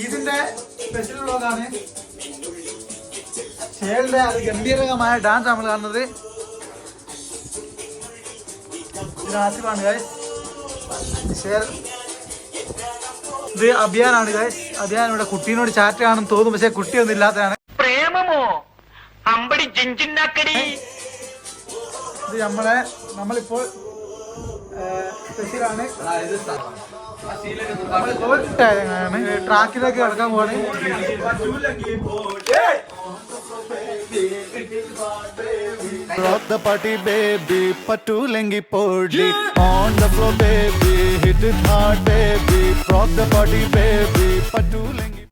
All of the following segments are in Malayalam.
ഇതിന്റെ സ്പെഷ്യൽ വ്ലോഗാണ്. ഷേലിന്റെ ഗംഭീരമായ ഡാൻസ് നമ്മൾ കാണുന്നത്. ഇത് ആസിഫാണ് ഗൈസ്. ഇത് അഭിയാനാണ് ഗൈസ്. അഭിയാൻ ഇവിടെ കുട്ടീനോട് ചാറ്റ് കാണും തോന്നും, പക്ഷെ കുട്ടിയൊന്നും ഇല്ലാത്തതാണ്. പ്രേമമോ അമ്പടി ജിഞ്ചിന്നാക്കടി. ഇത് നമ്മളിപ്പോൾ സ്പെഷ്യലാണ്. ട്രാക്കിലേക്ക് കിടക്കാൻ പോവാണ്. Rock the party baby, patulengi podli. On the floor baby, hit it hard baby. Rock the party baby, patulengi.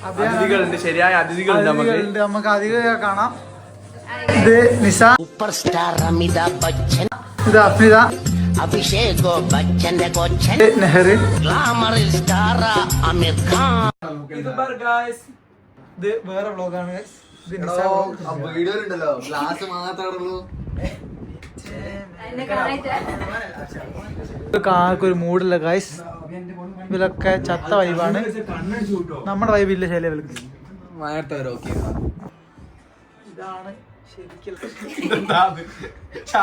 അതിഥികളുണ്ട്, ശരിയായ അതിഥികളുണ്ട്. നമുക്ക് അതിഥികളെ കാണാം. ഇത് നിസ, സൂപ്പർ സ്റ്റാർ അമിതാഭ് ബച്ചൻ, ഇത് അഫ്നിത, അഭിഷേക് ബച്ചന്റെ കൊച്ചൻ, നെഹ്റ്, ഗ്ലാമറിൽ സ്റ്റാർ അമീർ ഖാൻ. ഇത് വേറെ വ്ലോഗാണ്. ഇത് നിസ വീഡിയോയിലുണ്ടല്ലോ ഗ്ലാസ് മാത്രമേ ഒരു മൂടില്ല ഗൈസ്. ഇവരൊക്കെ ചത്ത വൈബാണ്. നമ്മുടെ വൈബില്ല ശൈലി ഇവർക്ക്. ഇതാണ്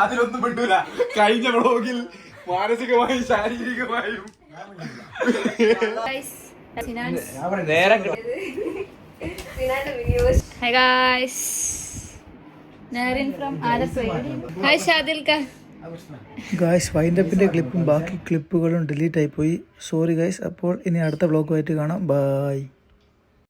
അതിലൊന്നും പെട്ടൂല. കഴിഞ്ഞ വ്ളോഗിൽ മാനസികമായും ശാരീരികമായും Hi guys, Naren from Arasai. Hi Shadilka. Guys വൈൻഡപ്പിന്റെ ക്ലിപ്പും ബാക്കി ക്ലിപ്പുകളും ഡിലീറ്റ് ആയിപ്പോയി. Sorry guys. അപ്പോൾ ഇനി അടുത്ത വ്ളോഗുമായിട്ട് കാണാം. ബൈ.